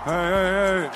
Hey.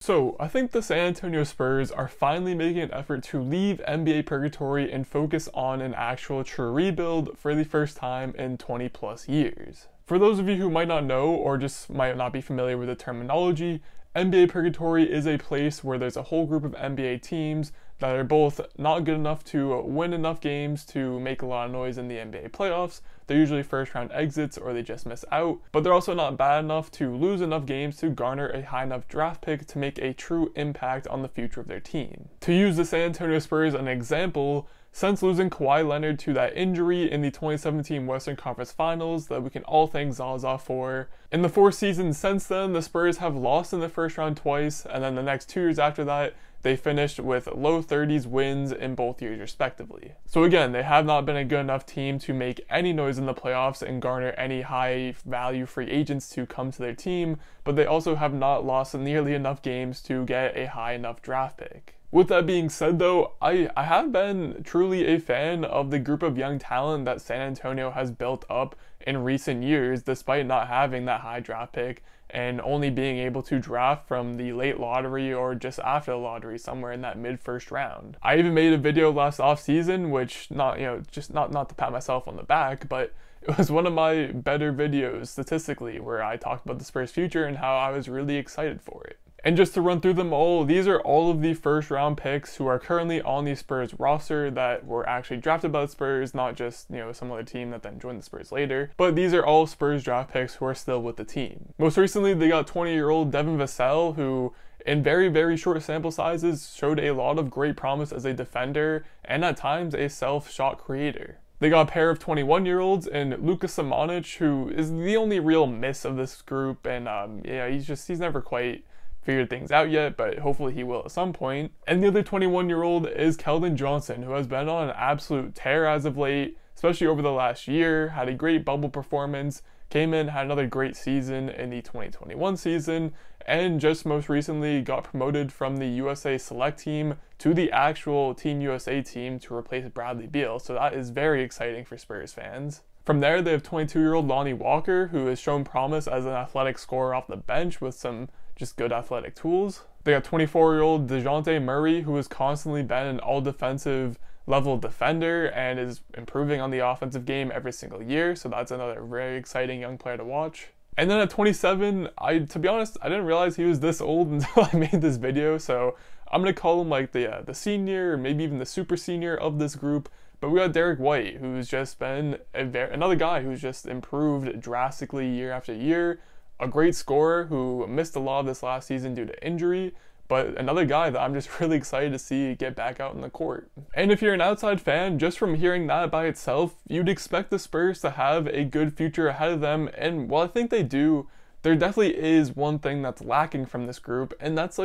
So, I think the San Antonio Spurs are finally making an effort to leave NBA Purgatory and focus on an actual true rebuild for the first time in 20 plus years. For those of you who might not know or just might not be familiar with the terminology, NBA Purgatory is a place where there's a whole group of NBA teams that are both not good enough to win enough games to make a lot of noise in the NBA playoffs. They're usually first round exits or they just miss out, but they're also not bad enough to lose enough games to garner a high enough draft pick to make a true impact on the future of their team. To use the San Antonio Spurs as an example, since losing Kawhi Leonard to that injury in the 2017 Western Conference Finals that we can all thank Zaza for, in the 4 seasons since then, the Spurs have lost in the first round twice, and then the next 2 years after that, they finished with low 30s wins in both years respectively. So again, they have not been a good enough team to make any noise in the playoffs and garner any high value free agents to come to their team, but they also have not lost nearly enough games to get a high enough draft pick. With that being said though, I have been truly a fan of the group of young talent that San Antonio has built up in recent years despite not having that high draft pick and only being able to draft from the late lottery or just after the lottery, somewhere in that mid-first round. I even made a video last off-season, which not to pat myself on the back, but it was one of my better videos statistically where I talked about the Spurs' future and how I was really excited for it. And just to run through them all, these are all of the first round picks who are currently on the Spurs roster that were actually drafted by the Spurs, not just, some other team that then joined the Spurs later. But these are all Spurs draft picks who are still with the team. Most recently, they got 20-year-old Devin Vassell, who in very, very short sample sizes showed a lot of great promise as a defender and at times a self-shot creator. They got a pair of 21-year-olds in Luka Samanic, who is the only real miss of this group, and he's never quite figured things out yet, but hopefully he will at some point. And the other 21-year-old is Kelvin Johnson, who has been on an absolute tear as of late, especially over the last year, had a great bubble performance, came in, had another great season in the 2021 season, and just most recently got promoted from the USA Select team to the actual Team USA team to replace Bradley Beal, so that is very exciting for Spurs fans. From there, they have 22-year-old Lonnie Walker, who has shown promise as an athletic scorer off the bench with some just good athletic tools. They got 24-year-old DeJounte Murray, who has constantly been an all-defensive level defender and is improving on the offensive game every single year, so that's another very exciting young player to watch. And then at 27, to be honest, I didn't realize he was this old until I made this video, so I'm going to call him like the senior, or maybe even the super senior of this group. But we got Derek White, who's just been another guy who's just improved drastically year after year. A great scorer who missed a lot of this last season due to injury, but another guy that I'm just really excited to see get back out in the court. And if you're an outside fan, just from hearing that by itself, you'd expect the Spurs to have a good future ahead of them, and while I think they do, there definitely is one thing that's lacking from this group, and that's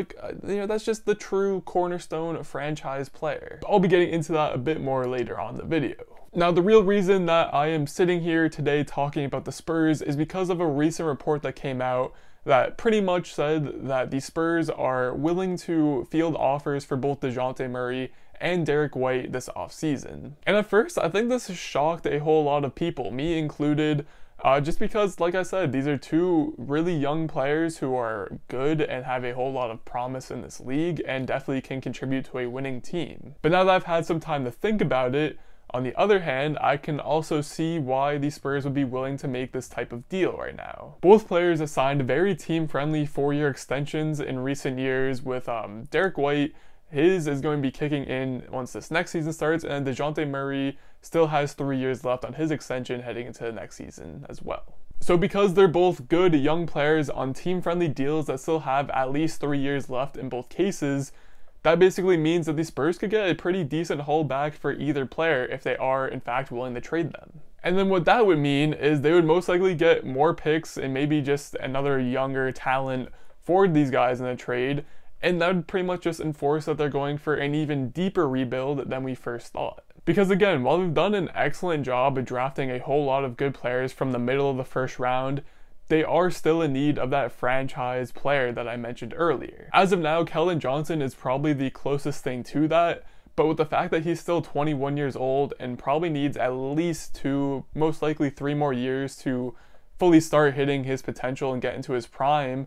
that's just the true cornerstone franchise player. I'll be getting into that a bit more later on in the video. Now, the real reason that I am sitting here today talking about the Spurs is because of a recent report that came out that pretty much said that the Spurs are willing to field offers for both DeJounte Murray and Derek White this offseason. And at first, I think this has shocked a whole lot of people, me included, just because, like I said, these are two really young players who are good and have a whole lot of promise in this league and definitely can contribute to a winning team. But now that I've had some time to think about it, on the other hand, I can also see why the Spurs would be willing to make this type of deal right now. Both players have signed very team-friendly 4-year extensions in recent years, with Derek White, his is going to be kicking in once this next season starts, and DeJounte Murray still has 3 years left on his extension heading into the next season as well. So because they're both good young players on team-friendly deals that still have at least 3 years left in both cases, that basically means that the Spurs could get a pretty decent haul back for either player if they are in fact willing to trade them. And then what that would mean is they would most likely get more picks and maybe just another younger talent for these guys in the trade, and that would pretty much just enforce that they're going for an even deeper rebuild than we first thought. Because again, while we've done an excellent job of drafting a whole lot of good players from the middle of the first round, they are still in need of that franchise player that I mentioned earlier. As of now, Kelvin Johnson is probably the closest thing to that, but with the fact that he's still 21 years old and probably needs at least 2, most likely 3 more years to fully start hitting his potential and get into his prime,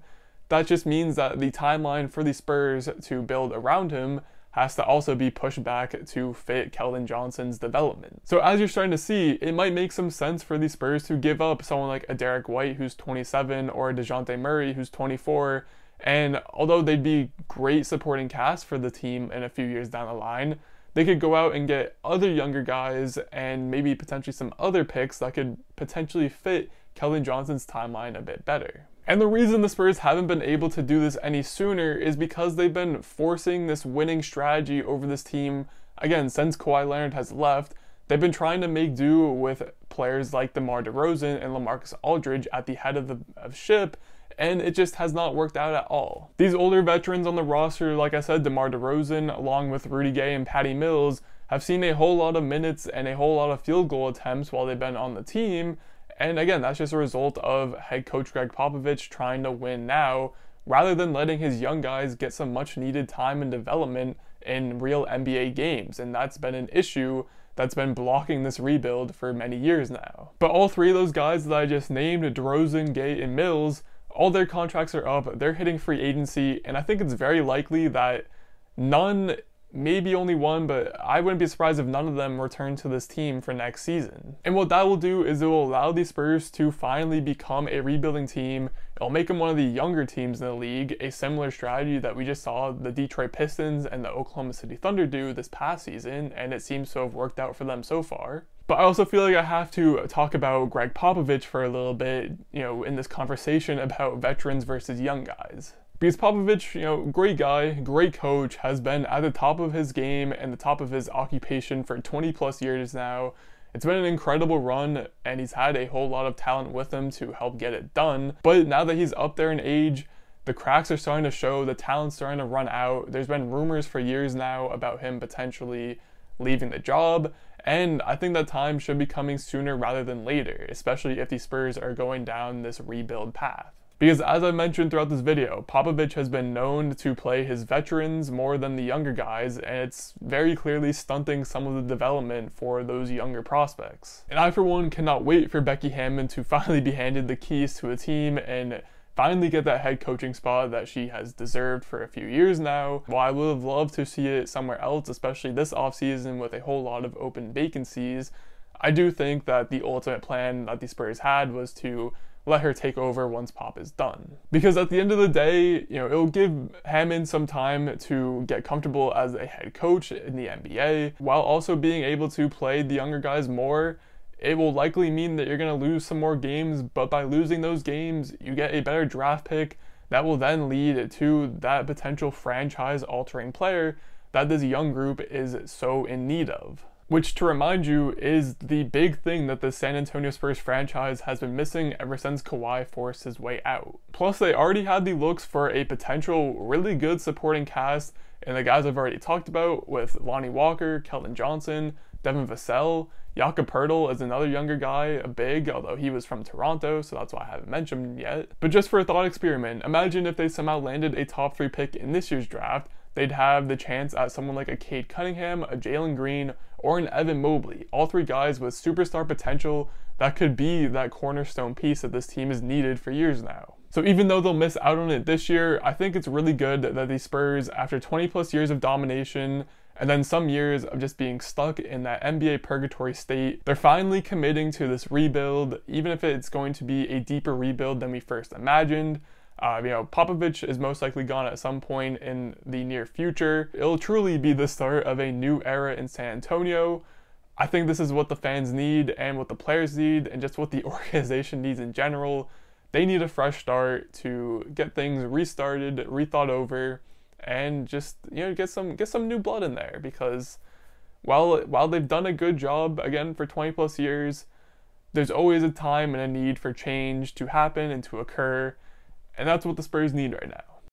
that just means that the timeline for the Spurs to build around him has to also be pushed back to fit Kelvin Johnson's development. So as you're starting to see, it might make some sense for the Spurs to give up someone like a Derek White who's 27 or a DeJounte Murray who's 24, and although they'd be great supporting cast for the team in a few years down the line, they could go out and get other younger guys and maybe potentially some other picks that could potentially fit Kelvin Johnson's timeline a bit better. And the reason the Spurs haven't been able to do this any sooner is because they've been forcing this winning strategy over this team. Again, since Kawhi Leonard has left, they've been trying to make do with players like DeMar DeRozan and LaMarcus Aldridge at the head of the ship, and it just has not worked out at all. These older veterans on the roster, like I said, DeMar DeRozan, along with Rudy Gay and Patty Mills, have seen a whole lot of minutes and a whole lot of field goal attempts while they've been on the team. And again, that's just a result of head coach Greg Popovich trying to win now, rather than letting his young guys get some much needed time and development in real NBA games. And that's been an issue that's been blocking this rebuild for many years now. But all three of those guys that I just named, DeRozan, Gay, and Mills, all their contracts are up, they're hitting free agency, and I think it's very likely that none, maybe only one, but I wouldn't be surprised if none of them return to this team for next season. And what that will do is it will allow the Spurs to finally become a rebuilding team. It'll make them one of the younger teams in the league, a similar strategy that we just saw the Detroit Pistons and the Oklahoma City Thunder do this past season, and it seems to have worked out for them so far. But I also feel like I have to talk about Greg Popovich for a little bit, in this conversation about veterans versus young guys. Because Popovich, great guy, great coach, has been at the top of his game and the top of his occupation for 20 plus years now. It's been an incredible run, and he's had a whole lot of talent with him to help get it done. But now that he's up there in age, the cracks are starting to show, the talent's starting to run out. There's been rumors for years now about him potentially leaving the job, and I think that time should be coming sooner rather than later, especially if the Spurs are going down this rebuild path. Because as I mentioned throughout this video, Popovich has been known to play his veterans more than the younger guys, and it's very clearly stunting some of the development for those younger prospects. And I for one cannot wait for Becky Hammon to finally be handed the keys to a team and finally get that head coaching spot that she has deserved for a few years now. While I would have loved to see it somewhere else, especially this offseason with a whole lot of open vacancies, I do think that the ultimate plan that the Spurs had was to let her take over once Pop is done. Because at the end of the day, it'll give Hammond some time to get comfortable as a head coach in the NBA, while also being able to play the younger guys more. It will likely mean that you're going to lose some more games, but by losing those games, you get a better draft pick that will then lead to that potential franchise-altering player that this young group is so in need of. Which, to remind you, is the big thing that the San Antonio Spurs franchise has been missing ever since Kawhi forced his way out. Plus, they already had the looks for a potential really good supporting cast, and the guys I've already talked about with Lonnie Walker, Kelvin Johnson, Devin Vassell. Jakob Poeltl is another younger guy, a big, although he was from Toronto, so that's why I haven't mentioned him yet. But just for a thought experiment, imagine if they somehow landed a top 3 pick in this year's draft, they'd have the chance at someone like a Cade Cunningham, a Jalen Green, or an Evan Mobley. All 3 guys with superstar potential that could be that cornerstone piece that this team has needed for years now. So even though they'll miss out on it this year, I think it's really good that the Spurs, after 20 plus years of domination, and then some years of just being stuck in that NBA purgatory state, they're finally committing to this rebuild, even if it's going to be a deeper rebuild than we first imagined. Popovich is most likely gone at some point in the near future. It'll truly be the start of a new era in San Antonio. I think this is what the fans need and what the players need and just what the organization needs in general. They need a fresh start to get things restarted, rethought over, and just get some new blood in there, because while they've done a good job again for 20 plus years, there's always a time and a need for change to happen and to occur. And that's what the Spurs need right now.